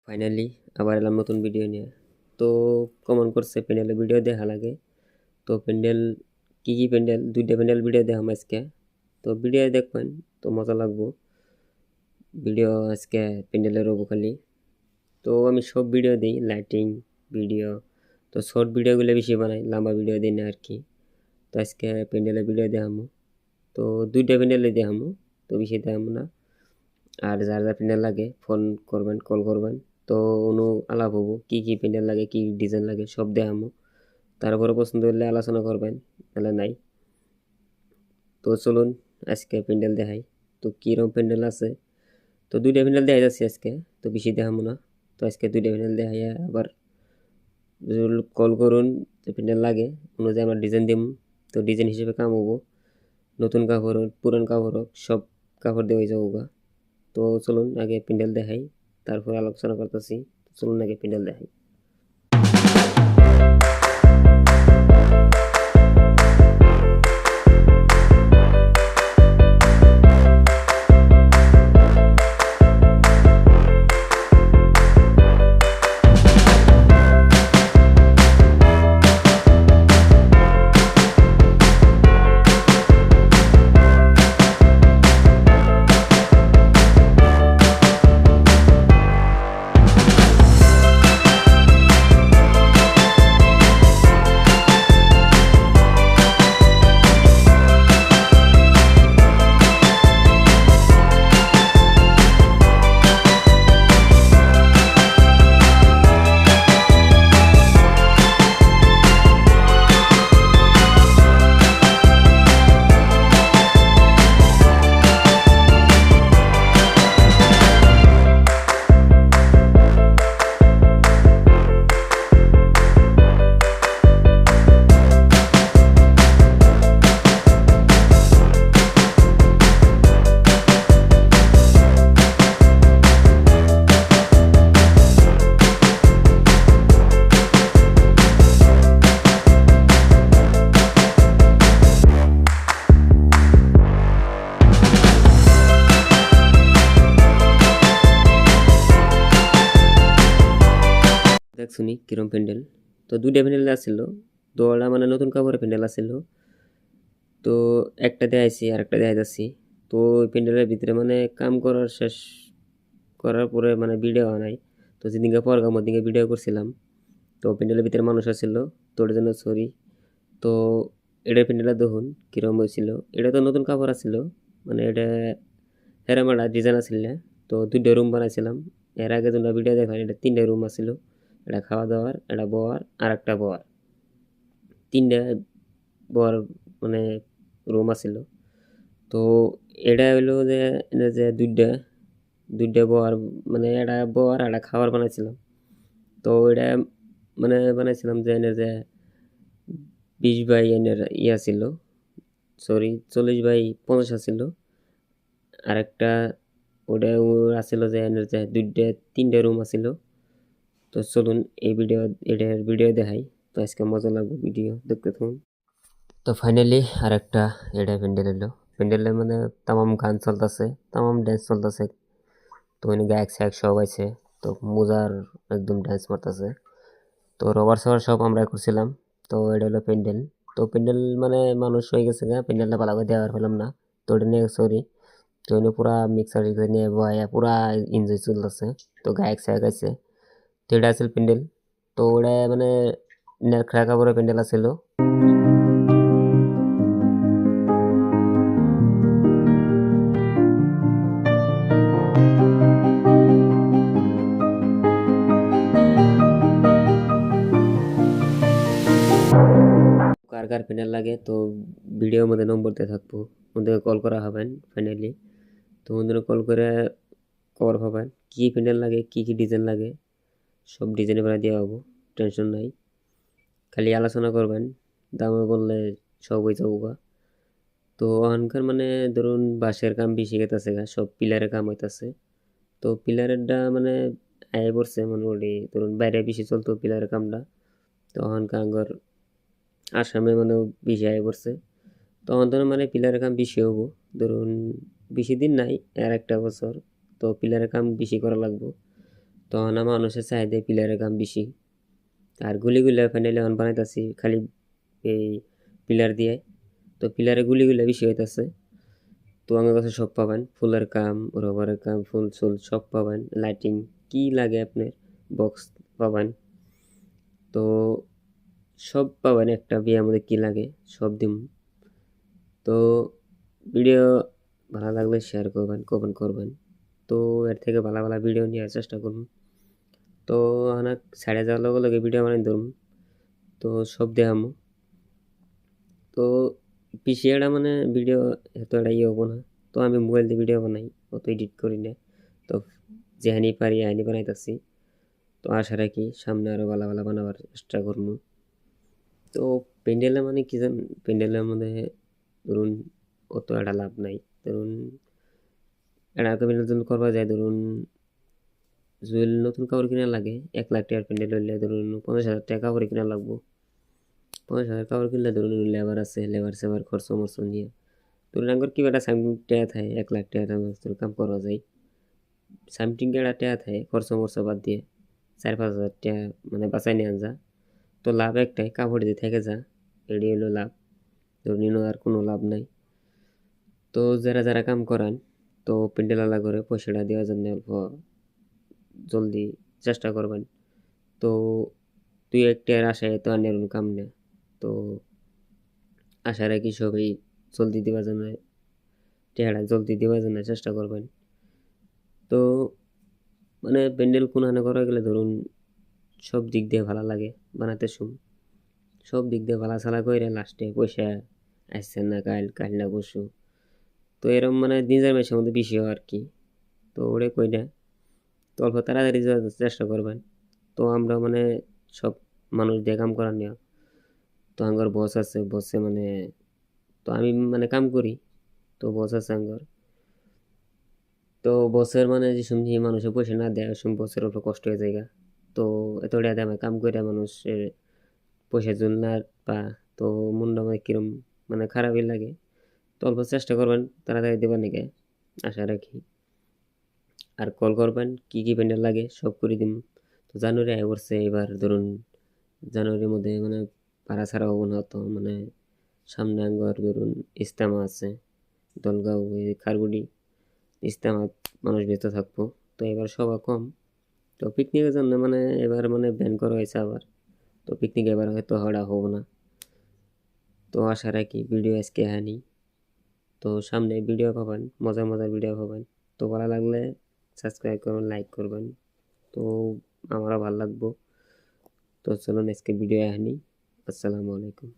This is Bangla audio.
ফাইনালি আবার এলাম নতুন ভিডিও নিয়ে। তো কমেন্ট করছে প্যান্ডেলের ভিডিও দেখা লাগে। তো প্যান্ডেল কি প্যান্ডেল 2টা প্যান্ডেল ভিডিও দেখাম আজকে। তো ভিডিও দেখবেন, তো মজা লাগবো। ভিডিও আজকে প্যান্ডেলের হবো খালি। তো আমি সব ভিডিও দিই, লাইটিং ভিডিও। তো শর্ট ভিডিওগুলো বেশি বানাই, লম্বা ভিডিও দিই না আর কি। তো আজকে প্যান্ডেলের ভিডিও দেখামো। তো 2টা প্যান্ডেলে দেখামো, তো বেশি দেখামো না। আর যার যার প্যান্ডেল লাগে ফোন করবেন, কল করবেন। তো অনু আলাপ হবো, কি প্যান্ডেল লাগে, কি ডিজাইন লাগে সব দেখামো। তারপরে পছন্দ হলে আলোচনা করবেন, নাহলে নাই। তো চলুন আজকে প্যান্ডেল দেখাই। তো কীরকম প্যান্ডেল আছে, তো 2টা প্যান্ডেল দেখাই যাচ্ছে আজকে। তো বেশি দেখামো না। তো আজকে 2টা প্যান্ডেল দেখাইয়া আবার কল করুন যে প্যান্ডেল লাগে, অনুযায়ী আমরা ডিজাইন দিম। তো ডিজাইন হিসেবে কাম হবো। নতুন কাপড় হোক, পুরান কাপড় হোক, সব কাপড় দেওয়া যাবো গা। তো চলুন আগে প্যান্ডেল দেখাই, তারপর আলোচনা করতেছি। চলুন আগে প্যান্ডেল দেখাই। দেখছুনি কিরম প্যান্ডেল। তো 2টা প্যান্ডেল আসছিল। তো ওরা মানে নতুন কাপড়ের প্যান্ডেল আসছিল। তো একটা দেখাইছি আর একটা দেখা যাচ্ছি। তো ওই প্যান্ডেলের ভিতরে মানে কাম করার শেষ করার পরে মানে ভিডিও নাই। তো যেদিনকে পরগাম ওদিনকে ভিডিও করছিলাম। তো প্যান্ডেলের ভিতরে মানুষ আসছিল, তো ওটার জন্য সরি। তো এটার প্যান্ডেলটা দেখুন কিরম হয়েছিল। এটা তো নতুন কাপড় আসছিল, মানে এটা হেরামাটা ডিজাইন আসছিল না। তো 2টা রুম বানাইছিলাম। এর আগে তোমরা ভিডিও দেখলাম, এটা 3টা রুম আসছিল। এটা খাওয়া দাওয়ার, এটা বওয়ার আর একটা বওয়ার। 3টা বওয়ার মানে রুম আছিল। তো এটা হইলো যে এটা যে 2টা বওয়ার, মানে এটা বওয়ার আর একটা খাবার বানাইছিলাম। তো এটা মানে বানাইছিলাম যে এনে যে 20 বাই এনের ইয়া ছিল, সরি 40 বাই 50 আছিল। আর একটা ওটা আছিল যে এনের যে 3টা রুম আছিল। তো চলুন এই এটার ভিডিও দেখাই। তো আজকে মজা লাগবে ভিডিও দেখতে থাকুন। তো ফাইনালি আর একটা এটা প্যান্ডেল এলো। প্যান্ডেলে মানে তামাম গান চলতেছে, তামাম ড্যান্স চলতেছে। তো ওই গায়ক সায়ক সব আছে। তো মোজার একদম ড্যান্স মারতেছে। তো রবার সবার সব আমরা করছিলাম। তো এটা হলো প্যান্ডেল। তো প্যান্ডেল মানে মানুষ হয়ে গেছে গা, প্যান্ডেলটা ভালো করে দেওয়ার পেলাম না। তো ওটা নিয়ে সরি। তো এনে পুরা মিক্সার নিয়ে বয়া পুরা এনজয় চলতেছে। তো গায়ক সায়ক আছে। তো এটা আছিল প্যান্ডেল। তো ওটা মানে নেকড়া কাপড়ের প্যান্ডেল আছিল। কার কার প্যান্ডেল লাগে তো ভিডিওর মধ্যে নম্বর দিয়ে থাকবো, ওদের কল করা হবেন ফাইনালি। তো ওদের কল করে খবর পাবেন কী প্যান্ডেল লাগে, কি ডিজাইন লাগে, সব ডিজাইনে বানিয়ে দেওয়া হবো। টেনশন নাই, খালি আলোচনা করবেন, দামে বললে সব হয়ে যাবো গা। তো ওখানকার মানে ধরুন বাঁশের কাম বেশি গেতেছে গা, সব পিলারের কাম হইতাছে। তো পিলারেরটা মানে আয় পড়ছে মোটামুটি, ধরুন বাইরে বেশি চলতো পিলারের কামটা। তো ওখানকার আসামে মানে বেশি আয় পড়ছে। তখন তো মানে পিলারের কাম বেশি হবো, ধরুন বেশি দিন নাই, আর একটা বছর। তো পিলারের কাম বেশি করা লাগবো। তখন আমার মানুষের চাহিদা পিলারের কাম বেশি। আর গুলিগুলা প্যান্ডেল এখন বানাইতেছি খালি এই পিলার দিয়ে। তো পিলারে গুলিগুলা বেশি হইতেছে। তো আমার কাছে সব পাবেন, ফুলের কাম, রবারের কাম, ফুল চুল সব পাবেন, লাইটিং কি লাগে আপনার বক্স পাবেন। তো সব পাবেন, একটা বিয়ের মধ্যে কি লাগে সব দিম। তো ভিডিও ভালো লাগলে শেয়ার করবেন, কমেন্ট করবেন। তো এর থেকে ভালো ভালো ভিডিও নেওয়ার চেষ্টা করুন। তো অনেক ছাড়ে যাওয়ার লগে লগে ভিডিও বানাই ধরুন। তো সব দেখামো। তো পিসি এটা মানে ভিডিও এত একটা ইয়ে হবো না। তো আমি মোবাইল দিয়ে ভিডিও বানাই, অত এডিট করি না। তো যেহানি পারি এহানি বানাইতেছি। তো আশা রাখি সামনে আরও ভালো ভালো বানাবার চেষ্টা করবো। তো প্যান্ডেলে মানে কি জান, প্যান্ডেলের মধ্যে ধরুন অত একটা লাভ নাই। ধরুন এটা বিনোদন করবা যায়, ধরুন যদি নতুন কাপড় কিনা লাগে 1 লাখ টাকার প্যান্ডেল হইলে ধরুন 50,000 টাকা কাপড় কিনা লাগবো। 50,000 কাপড় কিনলে ধরুন লেবার আছে, লেবার সেবার খরচ মরচ নিয়ে ধরুন আঙ্গুর কি একটা সামথিং টাকা থাকে 1 লাখ টাকা কাম করা যায়। সামথিং একটা টাকা থাকে খরচ মরচ বাদ দিয়ে 4-5 হাজার টাকা মানে বাঁচাই নিয়ে যা। তো লাভ একটাই, কাপড় দিয়ে থেকে যা, এটি হলো লাভ। ধরুন আর কোনো লাভ নাই। তো যারা যারা কাম করান, তো প্যান্ডেল করে পয়সাটা দেওয়ার জন্য অল্প জলদি চেষ্টা করবেন। তো তুই একটা আশায় তো আর কাম না। তো আশা রাখি সবাই জলদি দেওয়ার জন্য, টেহারা জলদি দেওয়ার জন্য চেষ্টা করবেন। তো মানে প্যান্ডেল কোনখানে করা গেলে ধরুন সব দিক দিয়ে ভালো লাগে বানাতে সব দিক দিয়ে ভালা চালা করে লাস্টে পয়সা আসছে না, কাল কাল না পরশু। তো এরকম মানে নিজের মাসের মধ্যে বেশি হয় আর কি। তো ওরে কই না, তো অল্প তাড়াতাড়ি যাওয়ার চেষ্টা করবেন। তো আমরা মানে সব মানুষ দিয়ে কাম করার নেওয়া। তো আঙ্গর বস আছে, বসে মানে তো আমি মানে কাম করি, তো বস আছে আঙ্গর। তো বসের মানে যে শুনছি মানুষের পয়সা না দেয়, শুন বসের উপর কষ্ট হয়ে যায়। তো এত টাকা দিয়ে আমার কাম করে মানুষের পয়সা জন্য না পা, তো মনটা আমার কিরম মানে খারাপই লাগে। তো অল্প চেষ্টা করবেন তাড়াতাড়ি দেবার নাকি আশা রাখি। আর কল করবেন কি কি প্যান্ডেল লাগে সব করে দিন। তো জানুয়ারি আয় করছে এবার ধরুন জানুয়ারির মধ্যে মানে ভাড়া ছাড়া হবো না। তো মানে সামনে আঙ্গর ধরুন ইস্তেমা আছে, দলগাঁও খারগুড়ি ইস্তেমা, মানুষ ব্যস্ত থাকবো। তো এবার সভা কম। তো পিকনিকের জন্য মানে এবার মানে ব্যান করা হয়েছে আবার। তো পিকনিক এবার হয়তো হওয়া হবো না। তো আশা রাখি ভিডিও আজকে হানি। তো সামনে ভিডিও পাবেন, মজার মজার ভিডিও পাবেন। তো ভালো লাগলে সাবস্ক্রাইব করবেন, লাইক করবেন। তো আমারও ভালো লাগবো। তো চলুন আজকে ভিডিও হানি। আসসালামু আলাইকুম।